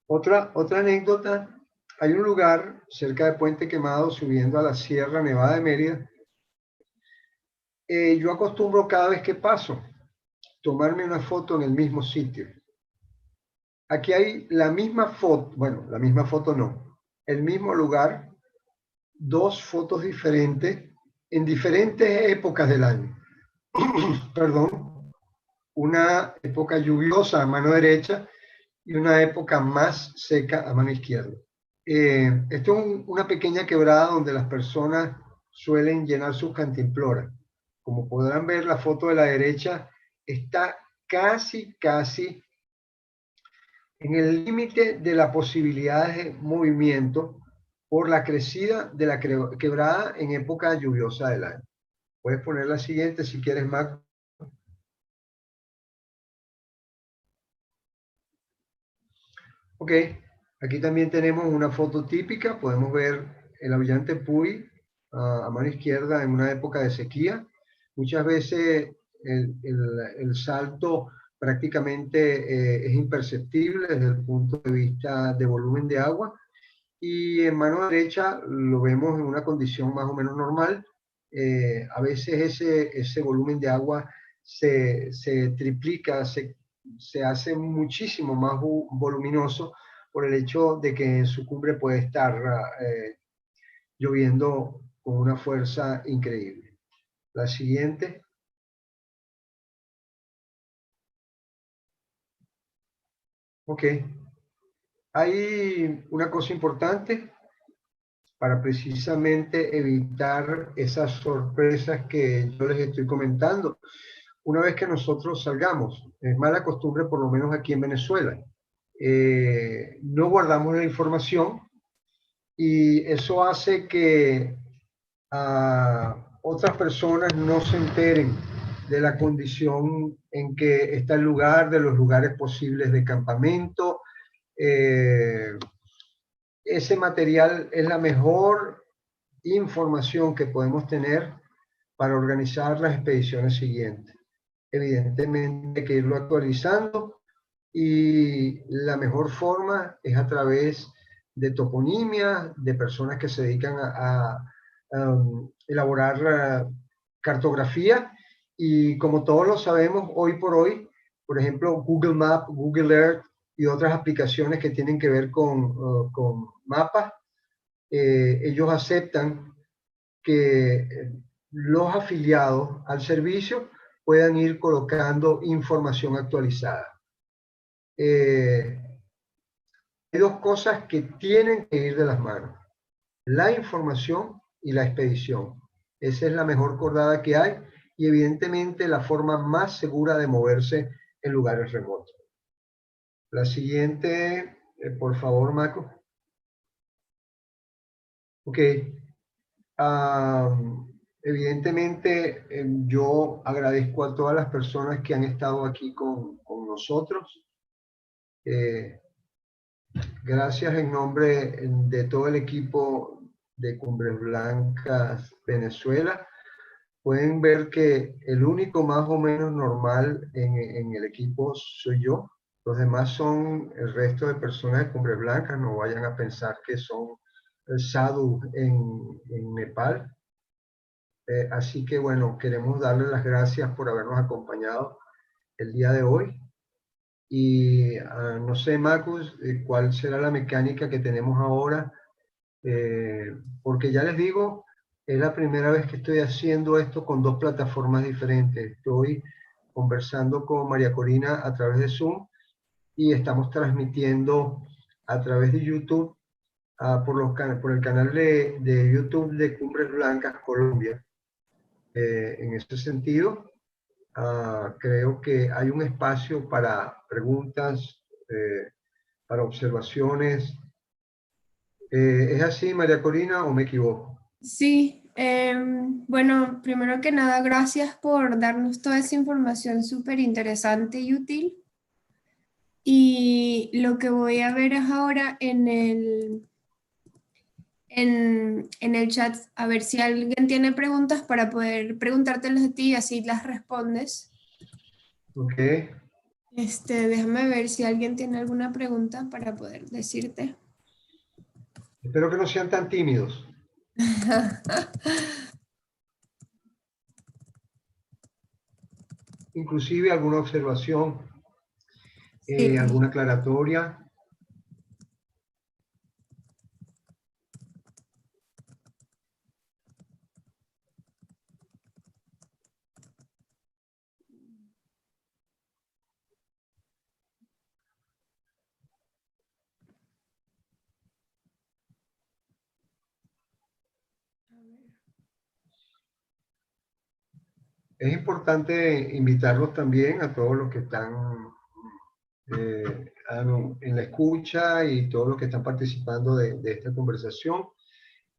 Otra anécdota, hay un lugar cerca de Puente Quemado subiendo a la Sierra Nevada de Mérida. Yo acostumbro cada vez que paso tomarme una foto en el mismo sitio. Aquí hay la misma foto, bueno, la misma foto no, el mismo lugar, dos fotos diferentes en diferentes épocas del año. Perdón, una época lluviosa a mano derecha y una época más seca a mano izquierda. Esto es una pequeña quebrada donde las personas suelen llenar sus cantimploras. Como podrán ver, la foto de la derecha está casi en el límite de la posibilidad de movimiento por la crecida de la quebrada en época lluviosa del año. Puedes poner la siguiente si quieres, Mac. Ok, aquí también tenemos una foto típica. Podemos ver el Avellante Puy a mano izquierda en una época de sequía. Muchas veces el salto prácticamente es imperceptible desde el punto de vista de volumen de agua. Y en mano derecha lo vemos en una condición más o menos normal. A veces ese volumen de agua se triplica, se hace muchísimo más voluminoso por el hecho de que en su cumbre puede estar lloviendo con una fuerza increíble. La siguiente. Ok. Hay una cosa importante para precisamente evitar esas sorpresas que yo les estoy comentando. Una vez que nosotros salgamos, es mala costumbre, por lo menos aquí en Venezuela, no guardamos la información y eso hace que otras personas no se enteren de la condición en que está el lugar, de los lugares posibles de campamento. Ese material es la mejor información que podemos tener para organizar las expediciones siguientes. Evidentemente hay que irlo actualizando y la mejor forma es a través de toponimia, de personas que se dedican a elaborar cartografía y como todos lo sabemos hoy por hoy, por ejemplo, Google Maps, Google Earth y otras aplicaciones que tienen que ver con mapas, ellos aceptan que los afiliados al servicio puedan ir colocando información actualizada. Hay dos cosas que tienen que ir de las manos: la información y la expedición. Esa es la mejor cordada que hay y evidentemente la forma más segura de moverse en lugares remotos. La siguiente, por favor, Marco. Ok. Evidentemente, yo agradezco a todas las personas que han estado aquí con nosotros. Gracias en nombre de todo el equipo de Cumbres Blancas Venezuela. Pueden ver que el único más o menos normal en el equipo soy yo. Los demás son el resto de personas de Cumbres Blancas. No vayan a pensar que son sadhu en Nepal. Así que bueno, queremos darles las gracias por habernos acompañado el día de hoy. Y no sé, Marcus, cuál será la mecánica que tenemos ahora, porque ya les digo, es la primera vez que estoy haciendo esto con dos plataformas diferentes. Estoy conversando con María Corina a través de Zoom y estamos transmitiendo a través de YouTube por el canal de YouTube de Cumbres Blancas Colombia. En ese sentido, creo que hay un espacio para preguntas, para observaciones. ¿Es así, María Corina, o me equivoco? Sí, bueno, primero que nada, gracias por darnos toda esa información súper interesante y útil. Y lo que voy a ver es ahora en el chat, a ver si alguien tiene preguntas para poder preguntártelas a ti y así las respondes. Ok. Déjame ver si alguien tiene alguna pregunta para poder decirte. Espero que no sean tan tímidos. Inclusive alguna observación, Sí. alguna aclaratoria. es importante invitarlos también a todos los que están en la escucha y todos los que están participando de esta conversación.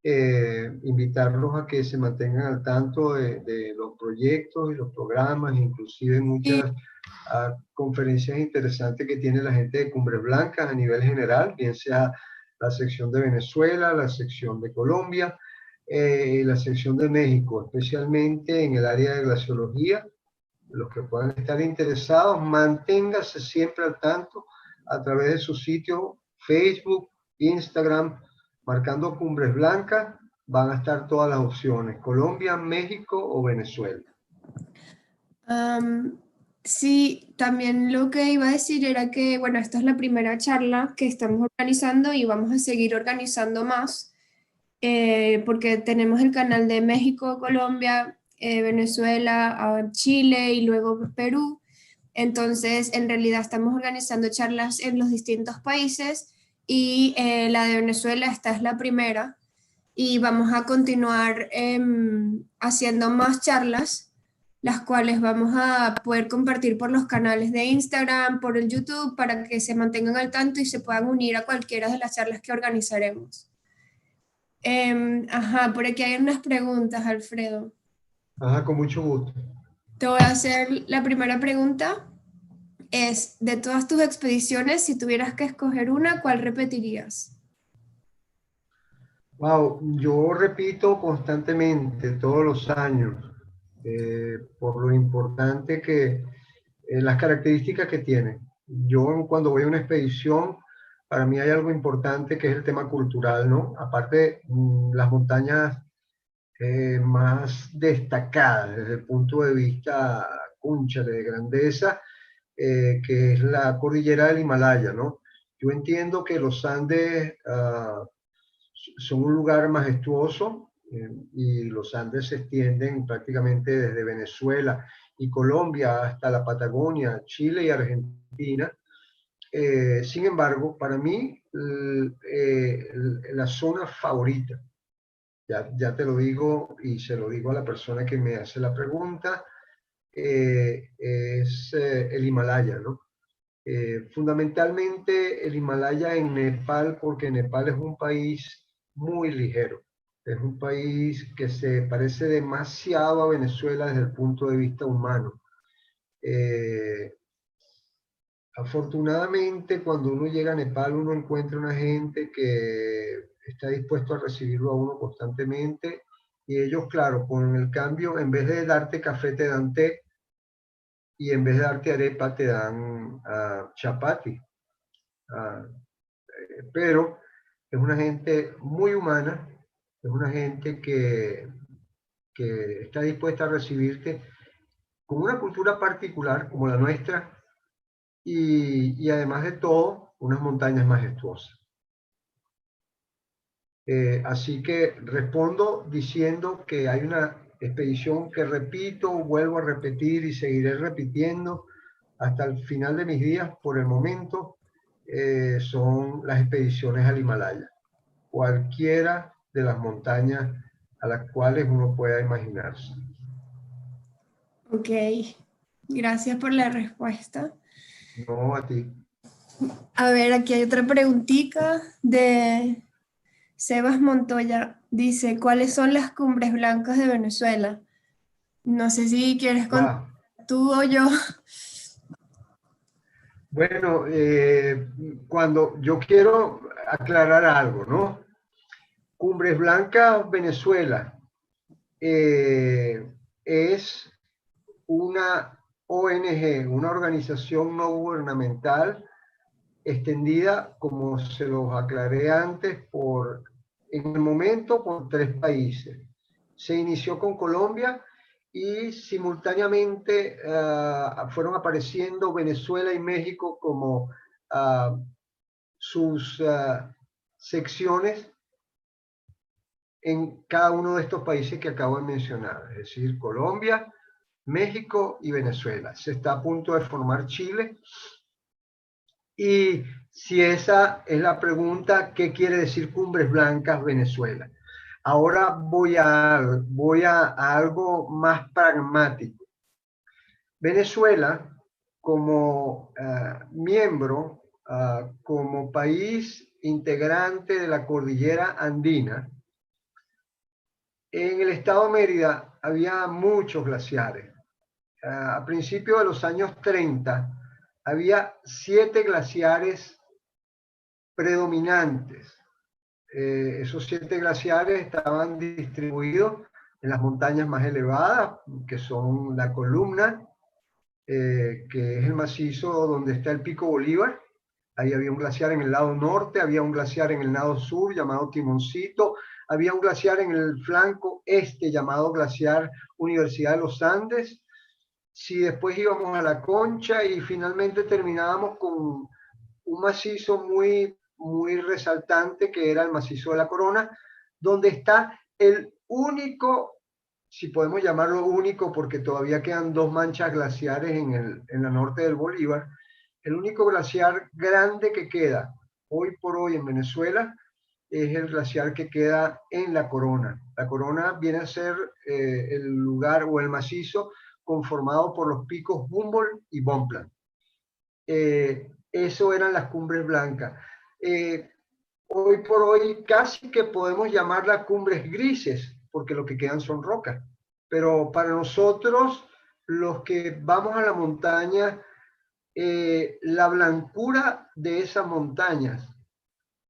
Invitarlos a que se mantengan al tanto de los proyectos y los programas, inclusive Sí, muchas conferencias interesantes que tiene la gente de Cumbres Blancas a nivel general, bien sea la sección de Venezuela, la sección de Colombia, la sección de México, especialmente en el área de glaciología. Los que puedan estar interesados, manténgase siempre al tanto a través de su sitio Facebook, Instagram, marcando Cumbres Blancas, van a estar todas las opciones, Colombia, México o Venezuela. am, sí, también lo que iba a decir era que, bueno, esta es la primera charla que estamos organizando y vamos a seguir organizando más, porque tenemos el canal de México, Colombia, Venezuela, Chile y luego Perú. Entonces, en realidad estamos organizando charlas en los distintos países y la de Venezuela, esta es la primera y vamos a continuar haciendo más charlas, las cuales vamos a poder compartir por los canales de Instagram, por el YouTube, para que se mantengan al tanto y se puedan unir a cualquiera de las charlas que organizaremos. Ajá, por aquí hay unas preguntas, Alfredo. Ajá, con mucho gusto. Te voy a hacer la primera pregunta. Es, de todas tus expediciones, si tuvieras que escoger una, ¿cuál repetirías? Wow, yo repito constantemente, todos los años, por lo importante que, las características que tiene. Yo cuando voy a una expedición, para mí hay algo importante que es el tema cultural, ¿no? Aparte, las montañas más destacadas desde el punto de vista, cónchale, de grandeza, que es la cordillera del Himalaya, ¿no? Yo entiendo que los Andes son un lugar majestuoso y los Andes se extienden prácticamente desde Venezuela y Colombia hasta la Patagonia, Chile y Argentina. Sin embargo, para mí, la zona favorita, ya te lo digo y se lo digo a la persona que me hace la pregunta, es el Himalaya, ¿no? Fundamentalmente el Himalaya en Nepal, porque Nepal es un país muy ligero. Es un país que se parece demasiado a Venezuela desde el punto de vista humano. Eh, Afortunadamente, cuando uno llega a Nepal, uno encuentra una gente que está dispuesto a recibirlo a uno constantemente y ellos, claro, con el cambio, en vez de darte café, te dan té y en vez de darte arepa, te dan chapati. Ah, pero es una gente muy humana, es una gente que está dispuesta a recibirte con una cultura particular como la nuestra y además de todo, unas montañas majestuosas. Así que respondo diciendo que hay una expedición que repito, vuelvo a repetir y seguiré repitiendo hasta el final de mis días. Por el momento, son las expediciones al Himalaya. Cualquiera de las montañas a las cuales uno pueda imaginarse. Ok, gracias por la respuesta. No a ti. A ver, aquí hay otra preguntita de Sebas Montoya. Dice, ¿cuáles son las cumbres blancas de Venezuela? No sé si quieres contar Wow. tú o yo. Bueno, cuando yo quiero aclarar algo, ¿no? Cumbres Blancas Venezuela es una ONG, una organización no gubernamental extendida, como se los aclaré antes, en el momento por 3 países. Se inició con Colombia y simultáneamente fueron apareciendo Venezuela y México como sus secciones en cada uno de estos países que acabo de mencionar, es decir, Colombia, México y Venezuela. Se está a punto de formar Chile. Y si esa es la pregunta, ¿qué quiere decir Cumbres Blancas Venezuela? Ahora voy a algo más pragmático. Venezuela, como miembro, como país integrante de la cordillera andina, en el estado de Mérida había muchos glaciares. A principios de los años 30 había 7 glaciares predominantes. Esos 7 glaciares estaban distribuidos en las montañas más elevadas, que son la Columna, que es el macizo donde está el Pico Bolívar. Ahí había un glaciar en el lado norte, había un glaciar en el lado sur llamado Timoncito, había un glaciar en el flanco este llamado Glaciar Universidad de los Andes. Si después íbamos a la Concha y finalmente terminábamos con un macizo muy resaltante que era el macizo de la Corona, donde está el único, si podemos llamarlo único, porque todavía quedan 2 manchas glaciares en la norte del Bolívar, el único glaciar grande que queda hoy por hoy en Venezuela es el glaciar que queda en la Corona. La Corona viene a ser el lugar o el macizo conformado por los picos Humboldt y Bonpland. Eso eran las cumbres blancas. Hoy por hoy casi que podemos llamarlas cumbres grises, porque lo que quedan son rocas. Pero para nosotros, los que vamos a la montaña, la blancura de esas montañas,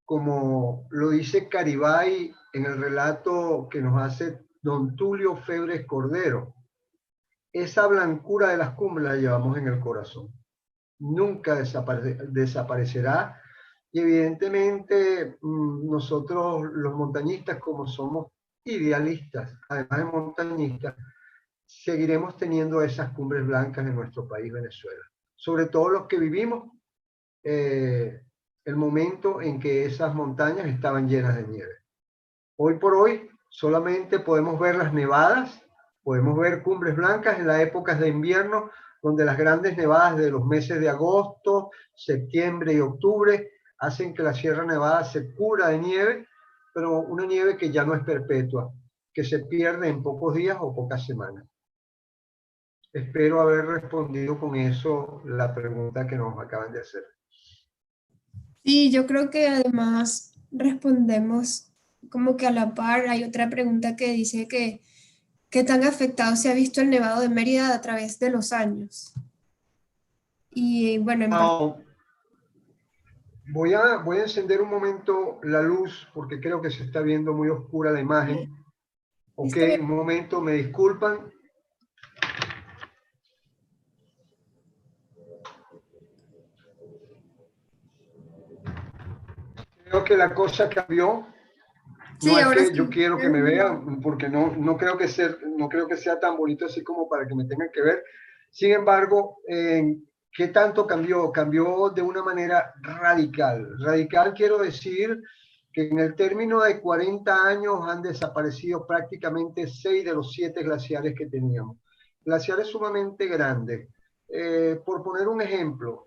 como lo dice Caribay en el relato que nos hace don Tulio Febres Cordero, esa blancura de las cumbres la llevamos en el corazón. Nunca desaparecerá. Y evidentemente nosotros los montañistas, como somos idealistas, además de montañistas, seguiremos teniendo esas cumbres blancas en nuestro país, Venezuela. Sobre todo los que vivimos el momento en que esas montañas estaban llenas de nieve. Hoy por hoy solamente podemos ver las nevadas, podemos ver cumbres blancas en las épocas de invierno, donde las grandes nevadas de los meses de agosto, septiembre y octubre hacen que la Sierra Nevada se cubra de nieve, pero una nieve que ya no es perpetua, que se pierde en pocos días o pocas semanas. Espero haber respondido con eso la pregunta que nos acaban de hacer. Sí, yo creo que además respondemos como que a la par. Hay otra pregunta que dice que ¿qué tan afectado se ha visto el Nevado de Mérida a través de los años? Y bueno, en parte... Voy a encender un momento la luz porque creo que se está viendo muy oscura la imagen. Ok, un momento, me disculpan. Creo que la cosa cambió. No Sí, es ahora que yo sí. quiero que me vean, porque no creo que sea tan bonito así como para que me tengan que ver. Sin embargo, ¿qué tanto cambió? Cambió de una manera radical. Radical quiero decir que en el término de 40 años han desaparecido prácticamente 6 de los 7 glaciares que teníamos. Glaciares sumamente grandes. Por poner un ejemplo,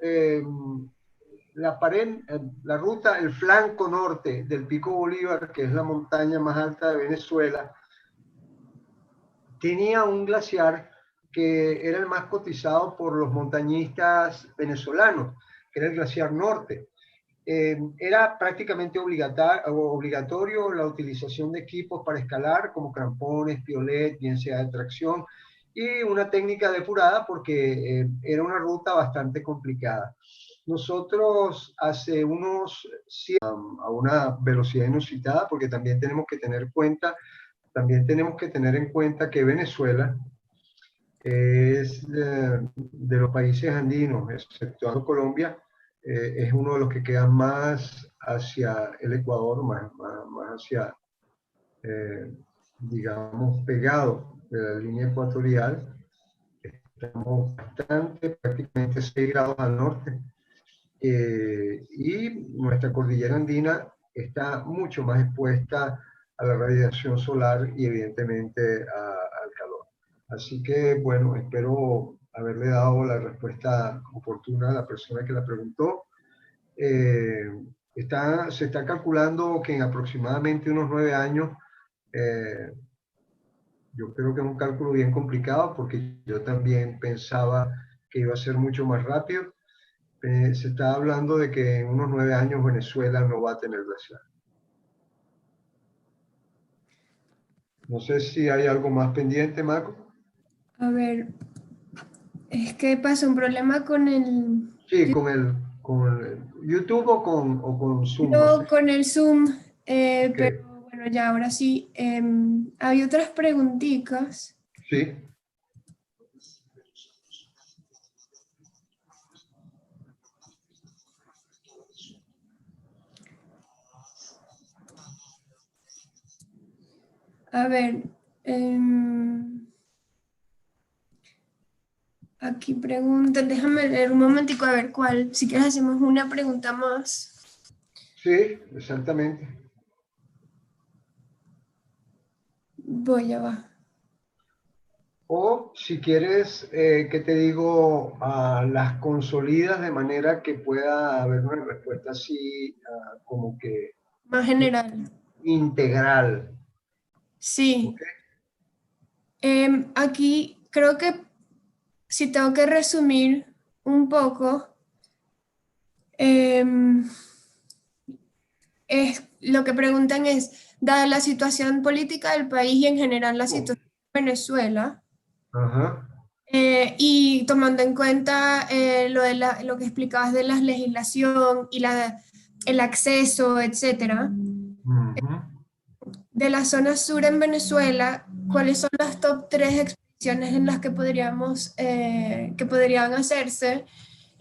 la pared, la ruta, el flanco norte del Pico Bolívar, que es la montaña más alta de Venezuela, tenía un glaciar que era el más cotizado por los montañistas venezolanos, que era el glaciar norte. Era prácticamente obligatorio la utilización de equipos para escalar, como crampones, piolet, bien sea de tracción, y una técnica depurada porque era una ruta bastante complicada. Nosotros hace unos a una velocidad inusitada, porque también tenemos que tener en cuenta que Venezuela es de los países andinos, exceptuando Colombia, es uno de los que queda más hacia el Ecuador, más hacia, digamos, pegado de la línea ecuatorial. Estamos prácticamente 6 grados al norte. Y nuestra cordillera andina está mucho más expuesta a la radiación solar y evidentemente al calor. Así que, bueno, espero haberle dado la respuesta oportuna a la persona que la preguntó. Se está calculando que en aproximadamente unos 9 años Yo creo que es un cálculo bien complicado porque yo también pensaba que iba a ser mucho más rápido. Se está hablando de que en unos 9 años Venezuela no va a tener glaciar. No sé si hay algo más pendiente, Marco. A ver, es que pasa un problema con el, Sí, con el YouTube o con Zoom, no sé. no, con el Zoom, Ok, pero bueno, ya ahora sí. Hay otras preguntitas. sí. A ver, em, aquí preguntan, déjame leer un momentico a ver cuál. Si quieres hacemos una pregunta más. Sí, exactamente. Voy, ya va. O si quieres, ¿qué te digo? Las consolidas de manera que pueda haber una respuesta así, como que Más general. integral. Sí. ¿Ok? Aquí creo que si tengo que resumir un poco, em, lo que preguntan es, dada la situación política del país y en general la situación de Venezuela, Ajá. y tomando en cuenta lo que explicabas de la legislación y el acceso, etcétera, Ujú. de la zona sur en Venezuela, ¿cuáles son las top 3 expediciones en las que podrían hacerse?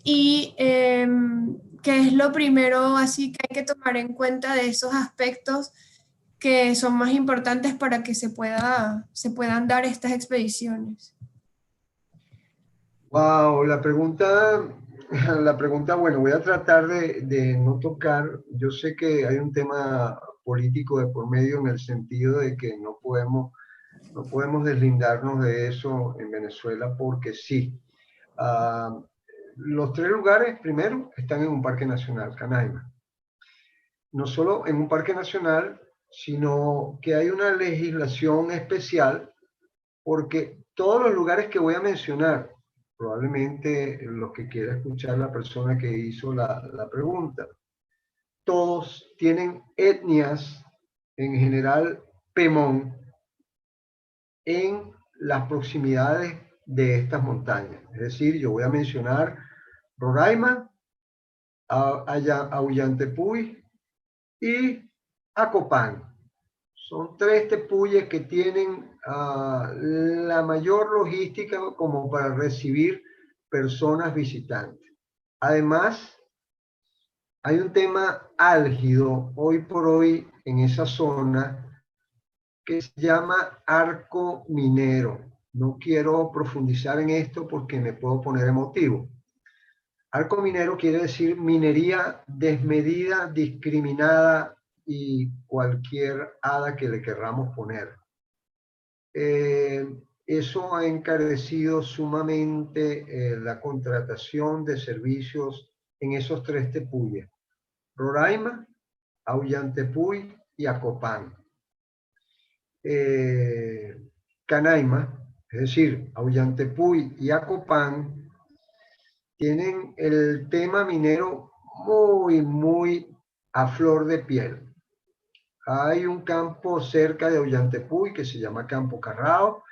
Y qué es lo primero así que hay que tomar en cuenta de esos aspectos que son más importantes para que se puedan dar estas expediciones. Wow, la pregunta, bueno, voy a tratar de no tocar, yo sé que hay un tema político de por medio en el sentido de que no podemos deslindarnos de eso en Venezuela porque sí. Ah, los 3 lugares, primero, están en un parque nacional, Canaima. No solo en un parque nacional, sino que hay una legislación especial porque todos los lugares que voy a mencionar, probablemente los que quiera escuchar la persona que hizo la pregunta, todos tienen etnias, en general Pemón, en las proximidades de estas montañas. Es decir, yo voy a mencionar Roraima, Aullantepui y Acopán. Son 3 tepuyes que tienen la mayor logística como para recibir personas visitantes. Además, hay un tema álgido hoy por hoy en esa zona que se llama arco minero. No quiero profundizar en esto porque me puedo poner emotivo. Arco minero quiere decir minería desmedida, discriminada y cualquier hada que le querramos poner. Eso ha encarecido sumamente la contratación de servicios en esos 3 tepuyes: Roraima, Aullantepui y Acopán. Canaima, es decir, Aullantepui y Acopán, tienen el tema minero muy, muy a flor de piel. Hay un campo cerca de Aullantepui que se llama Campo Carrao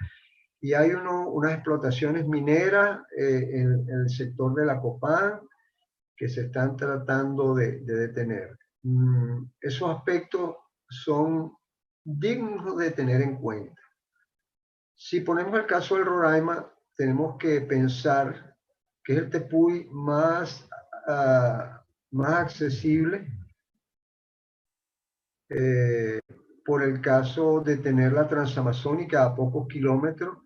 y hay unas explotaciones mineras en el sector de la Copán que se están tratando de detener. Esos aspectos son dignos de tener en cuenta. Si ponemos el caso del Roraima, tenemos que pensar que es el tepuy más accesible, eh, por el caso de tener la Transamazónica a pocos kilómetros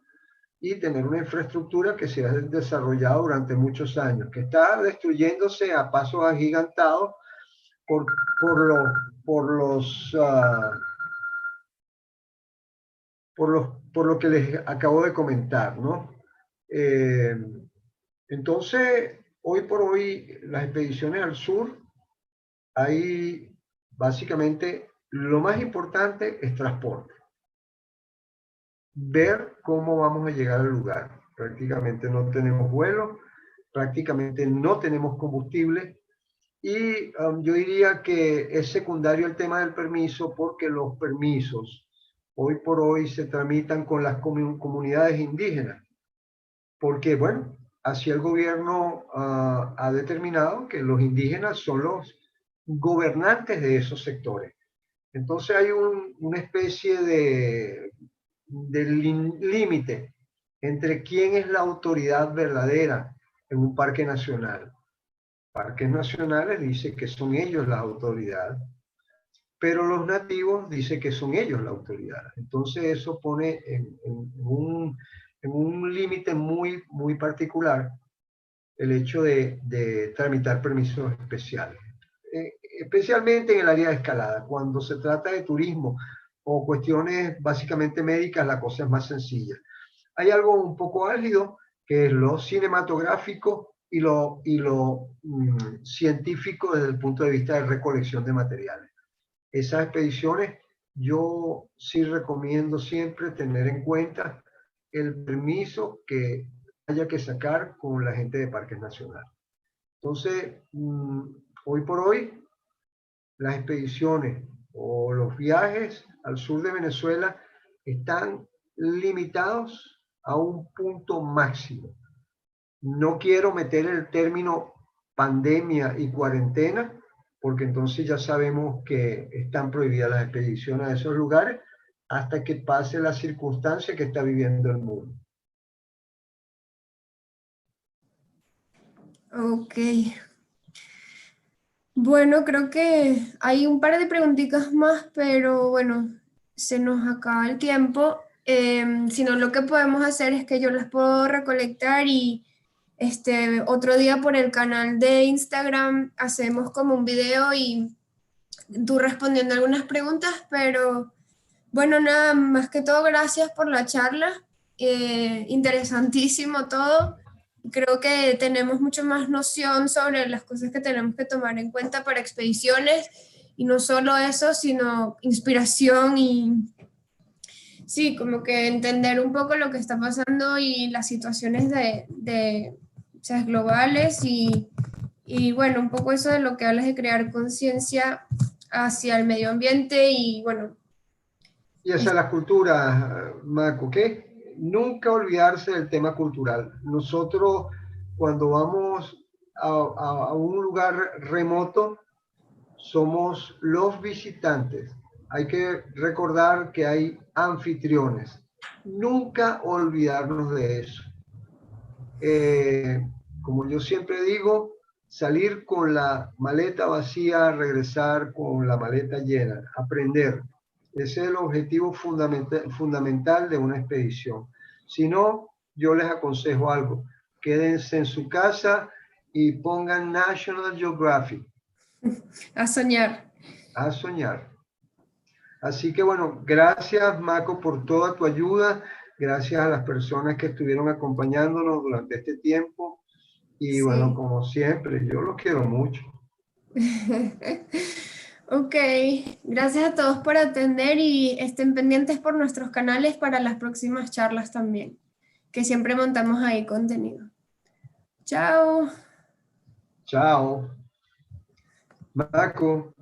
y tener una infraestructura que se ha desarrollado durante muchos años, que está destruyéndose a pasos agigantados por, por, los, por, los, por lo que les acabo de comentar, ¿no? Eh, entonces, hoy por hoy, las expediciones al sur, hay básicamente lo más importante es transporte. ver cómo vamos a llegar al lugar. Prácticamente no tenemos vuelo, prácticamente no tenemos combustible y yo diría que es secundario el tema del permiso porque los permisos hoy por hoy se tramitan con las comunidades indígenas. Porque, bueno, así el gobierno ha determinado que los indígenas son los gobernantes de esos sectores. Entonces hay una especie de límite entre quién es la autoridad verdadera en un parque nacional. Parques nacionales dicen que son ellos la autoridad, pero los nativos dicen que son ellos la autoridad. Entonces eso pone en un límite muy, muy particular el hecho de tramitar permisos especiales. Especialmente en el área de escalada. Cuando se trata de turismo o cuestiones básicamente médicas, la cosa es más sencilla. Hay algo un poco álgido, que es lo cinematográfico y lo científico desde el punto de vista de recolección de materiales. Esas expediciones yo sí recomiendo siempre tener en cuenta el permiso que haya que sacar con la gente de parques nacionales. Entonces, hoy por hoy, las expediciones o los viajes al sur de Venezuela están limitados a un punto máximo. No quiero meter el término pandemia y cuarentena, porque entonces ya sabemos que están prohibidas las expediciones a esos lugares hasta que pase la circunstancia que está viviendo el mundo. Ok. Bueno, creo que hay un par de preguntitas más, pero bueno, se nos acaba el tiempo. Si no, lo que podemos hacer es que yo las puedo recolectar y otro día por el canal de Instagram hacemos como un video y tú respondiendo algunas preguntas, pero bueno, nada, más que todo, gracias por la charla. Interesantísimo todo. Creo que tenemos mucho más noción sobre las cosas que tenemos que tomar en cuenta para expediciones y no solo eso, sino inspiración y sí, como que entender un poco lo que está pasando y las situaciones o sea, globales y bueno, un poco eso de lo que hablas de crear conciencia hacia el medio ambiente y bueno, Y esa es la cultura, Marco, que nunca olvidarse del tema cultural. Nosotros, cuando vamos a un lugar remoto, somos los visitantes. Hay que recordar que hay anfitriones. Nunca olvidarnos de eso. Como yo siempre digo, salir con la maleta vacía, regresar con la maleta llena, aprender. Ese es el objetivo fundamental de una expedición. Si no, yo les aconsejo algo. Quédense en su casa y pongan National Geographic a soñar. a soñar. Así que bueno, gracias Marco por toda tu ayuda, gracias a las personas que estuvieron acompañándonos durante este tiempo y bueno, Sí. como siempre, yo los quiero mucho. Ok, gracias a todos por atender y estén pendientes por nuestros canales para las próximas charlas también, que siempre montamos ahí contenido. Chao. Chao. Marco.